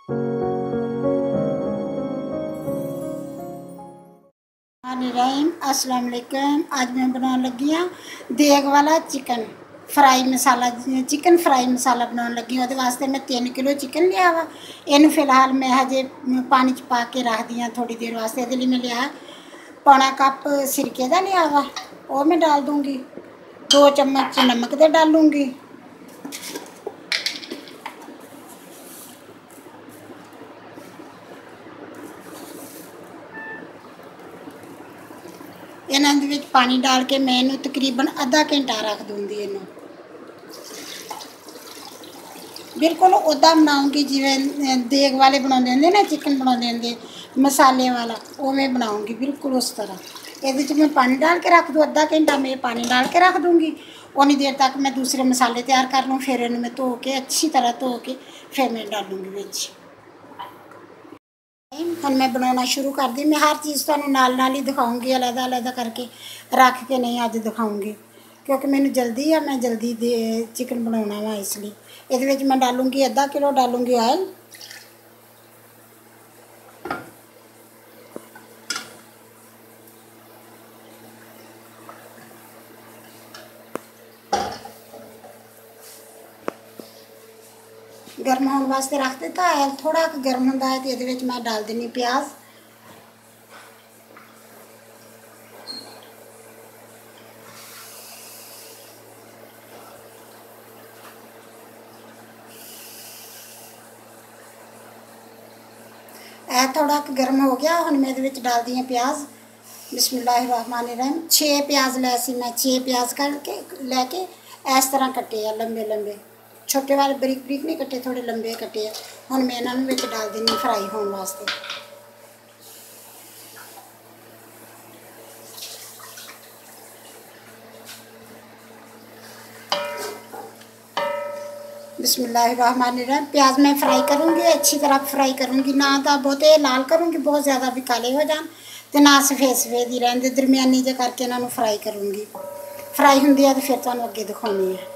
रहीम अस्सलाम वालेकुम। आज मैं बनाने लगी हाँ देग वाला चिकन फ्राई मसाला। चिकन फ्राई मसाला बनाने लगी हूँ। वास्ते मैं 3 किलो चिकन लिया वा। इन फिलहाल मैं हजे पानी च पा के रख दिया थोड़ी देर वास्ते। ये लिए मैं लिया पौना कप सिरके का लिया वा, वो मैं डाल दूँगी। 2 चम्मच नमक दे डालूँगी। इन्हां दे विच पानी डाल के मैं इनू तकरीबन आधा घंटा रख दूँगी। इनू बिल्कुल उदा बनाऊँगी जिवें देग वाले बनाते होंगे ना, चिकन बनाते होंगे मसाले वाला, उवें बनाऊँगी बिल्कुल उस तरह। ये मैं पानी डाल के रख दूँ, आधा घंटा मैं पानी डाल के रख दूँगी। उन्नी देर तक मैं दूसरे मसाले तैयार कर लूँ। फिर इन्हें मैं धो के अच्छी तरह धो के फिर मैं डालूँगी बिच। हम मैं बनाना शुरू कर दी। मैं हर चीज़ तुहानू नाल नाल ही दिखाऊँगी, अलग अलग करके रख के नहीं अज दिखाऊँगी, क्योंकि मैंने जल्दी है, मैं जल्दी चिकन बनाना वा। इसलिए ये मैं डालूँगी आधा किलो डालूँगी ऑयल। गर्म होने वास्ते रख दिता। ऑयल थोड़ा गर्म होता है तो ये मैं डाल देनी प्याज। थोड़ा गर्म हो गया, हम मैं डाल दी प्याज। बिस्मिल्लाहिर्रहमानिर्रहीम। 6 प्याज लै सी मैं, 6 प्याज करके लैके इस तरह कटे है, लंबे लंबे, छोटे वाले बरीक बरीक नहीं कटे, थोड़े लंबे कटे है। हम मैं इन्होंने डाल देनी फ्राई होने वास्ते। बिस्मिल्लाहिर्रहमानिर्रहीम। प्याज मैं फ्राई करूँगी, अच्छी तरह फ्राई करूँगी, ना तो बहुते लाल करूँगी बहुत ज़्यादा भी काले हो जान, तो ना सफ़ेद सफ़ेद ही रहते, दरमियानी जे करके इन्होंने फ्राई करूँगी। फ्राई होंगी है तो फिर तुहानू अगे दिखानी है।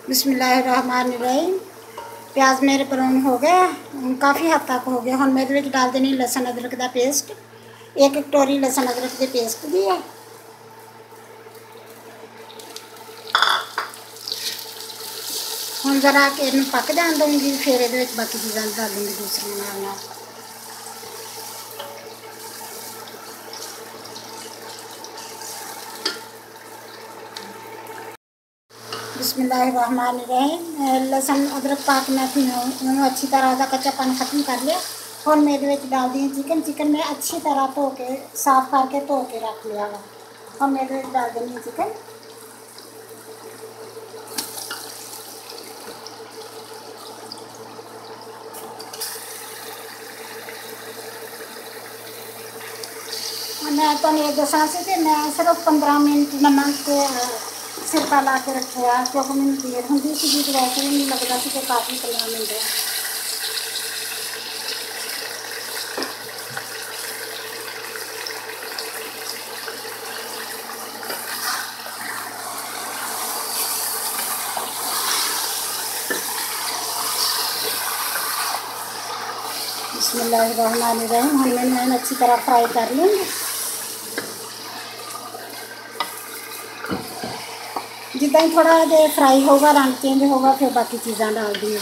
बिस्मिल्लाहिर्रहमानिर्रहीम। प्याज मेरे ब्राउन हो गया, काफ़ी हद तक हो गया। हम मैं डाल देनी लसन अदरक का पेस्ट, एक कटोरी लसन अदरक के पेस्ट दी है। हम जरा के इन पक जान दूँगी, फिर ये बाकी चीज़ा डालूँगी दूसरी नाल। बिस्मिल्लाहिर्रहमानिर्रहीम। लसन अदरक पा के मैं अच्छी तरह का कच्चापन खत्म कर लिया। हम मैं डाल दी चिकन। चिकन में अच्छी तरह धो के साफ करके धो के रख लिया वा। हम मैं डाल देनी चिकन। मैं तो ये दसा से मैं सिर्फ 15 मिनट नमक सिरका ला के रखा, क्योंकि मैंने देर होंगी सी, तो वैसे भी नहीं लगता कि काफ़ी 15 मिनट है। बिस्मिल्लाहिर्रहमानिर्रहीम। हम मैंने अच्छी तरह फ्राई कर लूँगी। जिदा ही थोड़ा जो फ्राई होगा, रंग चेंज होगा, फिर बाकी चीज़ा डाल दी।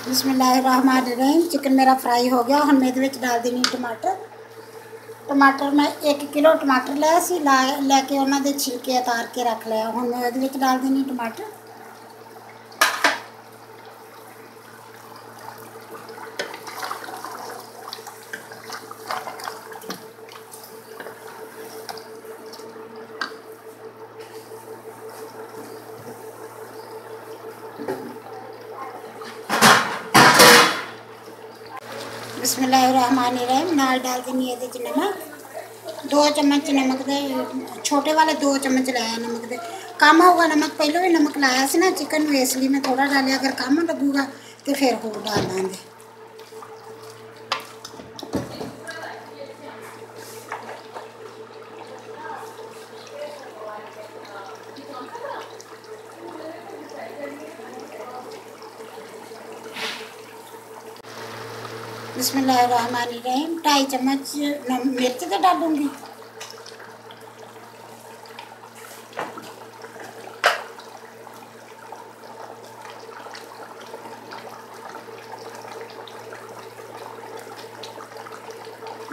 बिस्मिल्लाहिर्रहमानिर्रहीम। चिकन मेरा फ्राई हो गया। हम मैं डाल देनी टमाटर। टमाटर मैं 1 किलो टमाटर लिया सी, लैके उन्होंने छिलके उतार के रख लिया। हम मैं डाल देनी टमाटर। बिस्मिल्लाहिर्रहमानिर्रहीम। नाल डाल देनी ये नमक। 2 चम्मच नमक दे, छोटे वाले 2 चम्मच लाया नमक दे। कम होगा नमक, पहले भी नमक लाया सी ना चिकन में, इसलिए मैं थोड़ा डालिया, अगर कम लगूगा तो फिर होर डाल देंगे। बिस्मिल्लाहिर्रहमानिर्रहीम। 2.5 चम्मच मिर्च तो डालूंगी।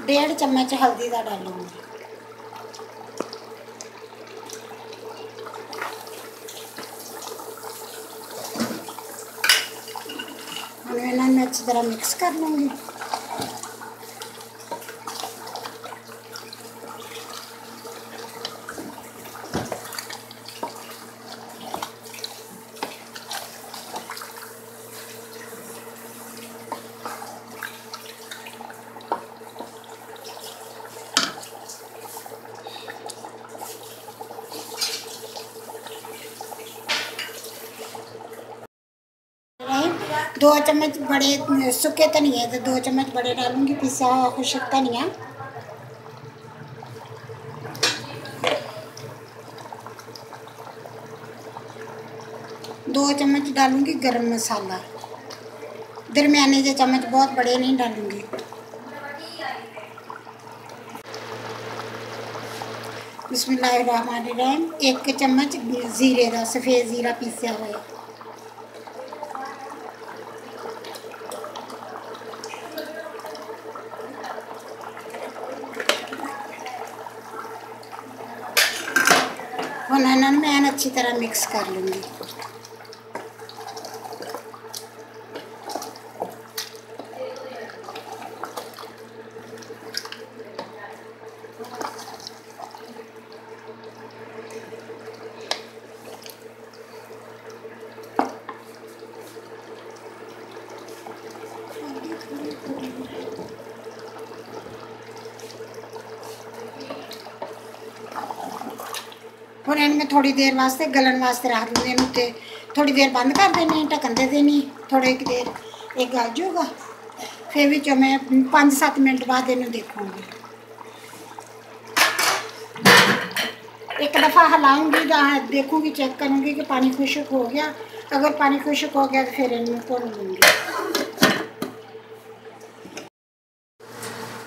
डेढ़ चम्मच हल्दी का डालूंगी। हम इन्हें अच्छी तरह मिक्स कर लूँगी। दो चम्मच बड़े सूखे धनिए तो 2 चम्मच बड़े डालूंगी, पिसा हुआ खुश्क धनिया। दो चम्मच डालूंगी गरम मसाला, दरमियाने के चम्मच, बहुत बड़े नहीं डालूंगी। बिस्मिल्लाहिर्रहमानिर्रहीम। 1 चम्मच जीरे का, सफ़ेद जीरा पीसा हुआ। ਹੁਣ ਇਹਨਾਂ ਨੂੰ मैं अच्छी तरह मिक्स कर लूँगी। ਹੁਣ इनमें थोड़ी देर वास्ते गलन वास्ते रख दूँगी। इन्हें थोड़ी देर बंद कर देनी, ढक्कन दे देनी, थोड़ी देर एक गल जूगा। फिर भी मैं 5-7 मिनट बाद इन्हें देखूँगी। एक दफ़ा हिलाऊँगी, देखूँगी, चेक करूँगी कि पानी खुश्क हो गया। अगर पानी खुश्क हो गया तो फिर इनमें भून लूँगी।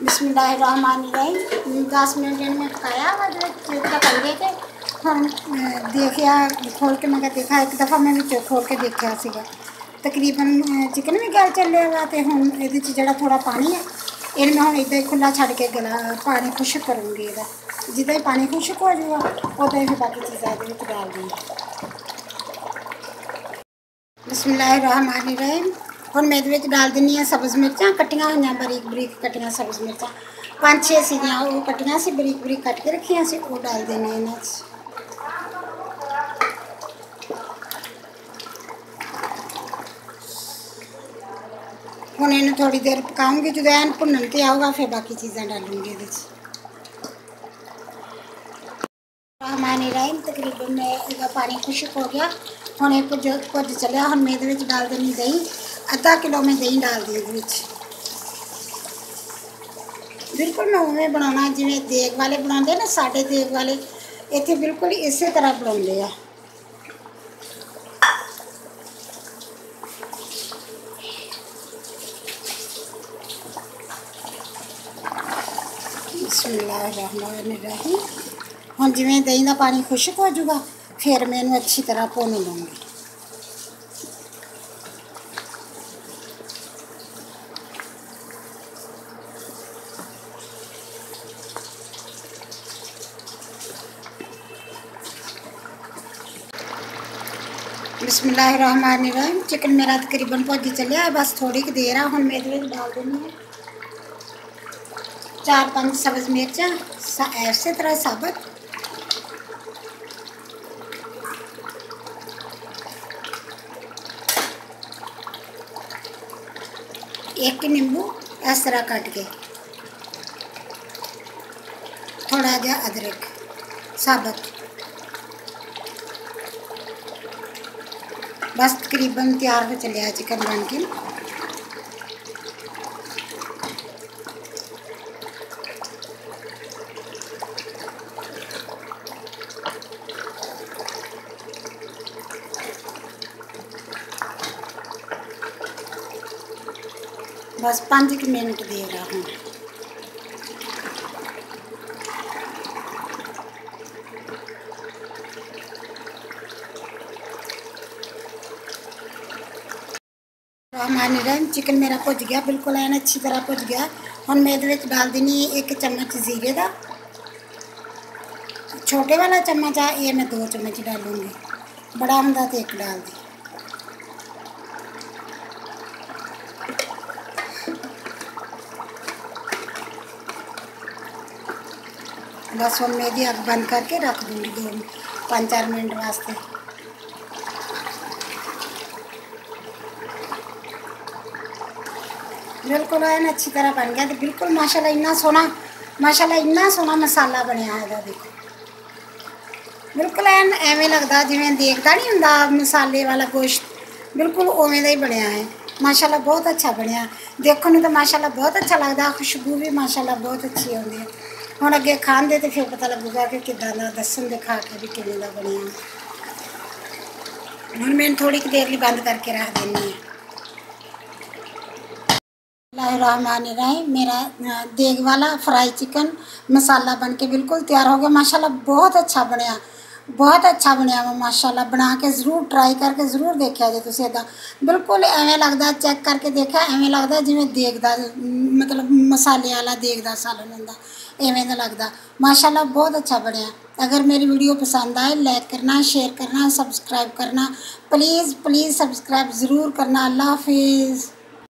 बिस्मिल्लाहिर्रहमानिर्रहीम। 10 मिनट इनमें पकाया हुआ, ढक्कन दे के हम देखिया, खोल के मैं देखा, एक दफ़ा मैं भी खोल के देखा सीगा। तकरीबन चिकन भी गल चलिया हुआ। तो हम ये जो थोड़ा पानी है इनमें हम इदा ही खुला छड़ के गला पानी खुश्क करूँगी। ਇਹਦਾ जिदा ही पानी खुश्क हो जाएगा उदा ही फिर बाकी चीज़ां ये डाल दूँगी। बिस्मिल्लाहिर्रहमानिर्रहीम। हम मैं ये डाल देनी है सब्ज़ मिर्चां कट्टियां हुई, बरीक बरीक कट्टियां सब्ज़ मिर्चां 5-6 सीगियां, वो कट्टियां सी बरीक बरीक कट के रखियां सी, वो डाल देनी है इन्हां च। ਹੁਣ ਇਹਨੂੰ थोड़ी देर पकाऊँगी, जो एन भुनन ते आऊगा फिर बाकी चीज़ां डालूँगी ये। रहमानिर्रहीम। तकरीबन मैं पानी खुश्क हो गया। हम एक कुछ चलिया। हम मैं ये डाल देनी दही, आधा किलो में दही डाल दी। ये बिल्कुल मैं उवें बनाना जिवें देग वाले बनाते ना, साडे देग वाले इत्थे बिल्कुल इस तरह बनाते हैं। बिस्मिल्लाहिर्रहमानिर्रहीम। हम जिवें दही का पानी खुश्क हो जाएगा फिर मैं इन्हूं अच्छी तरह भुन लूँगी। बिस्मिल्लाहिर्रहमानिर्रहीम। चिकन मेरा तकरीबन भुज चलिया है, बस थोड़ी की देर है। हम मैं डाल देनी है 4-5 सब्ज़ मिर्चां इस तरह साबुत, एक नींबू इस तरह कट के, थोड़ा जहा अदरक साबुत, बस तकरीबन तैयार हो चलिया चिकन बन के। बस 5 मिनट दे रहा हूँ। रहमान चिकन मेरा भुज गया, बिल्कुल एन अच्छी तरह भुज गया। हुण मैं ये डाल देनी 1 चम्मच जीरे का, छोटे वाला चम्मच आ, ये मैं 2 चम्मच डालूँगी, बड़ा होंदा तो 1 डाल दी। बस हम मैं अग बंद करके रख दूँगी 5-4 मिनट वास्ते। बिल्कुल एन अच्छी तरह बन गया। तो बिल्कुल माशाल्लाह इन्ना सोना मसाला बनया है। देखो बिल्कुल एन एवें लगता जिवें देखता नहीं हुंदा मसाले वाला गोश्त, बिल्कुल उवें दा ही बनया है। माशाल्लाह बहुत अच्छा बनया, देखो नहीं तो माशाल्लाह बहुत अच्छा लगता, खुशबू भी माशाल्लाह बहुत अच्छी आती है। हुण अगे खांदे तो फिर पता लगूगा कि किदां दा, दस्सन दे खा के भी किवें दा बनया। हुण मैं थोड़ी देर लिए बंद करके रख देनी है। बिस्मिल्लाहिर्रहमानिर्रहीम। मेरा देग वाला फ्राई चिकन मसाला बन के बिल्कुल तैयार हो गया। माशाल्लाह बहुत अच्छा बनया, बहुत अच्छा बनया वा माशाल्लाह। बना के जरूर ट्राई करके जरूर देखा जे तुसीं। इदां बिल्कुल एवें लगता, चेक करके देखा एवें लगता जिवें देग दा, मतलब मसाले वाला देग दा सालन हुंदा, एवें दा लगदा। माशाल्लाह बहुत अच्छा बनया। अगर मेरी वीडियो पसंद आए लाइक करना, शेयर करना, सब्सक्राइब करना, प्लीज़ प्लीज़ सब्सक्राइब ज़रूर करना। अल्लाह हाफिज़।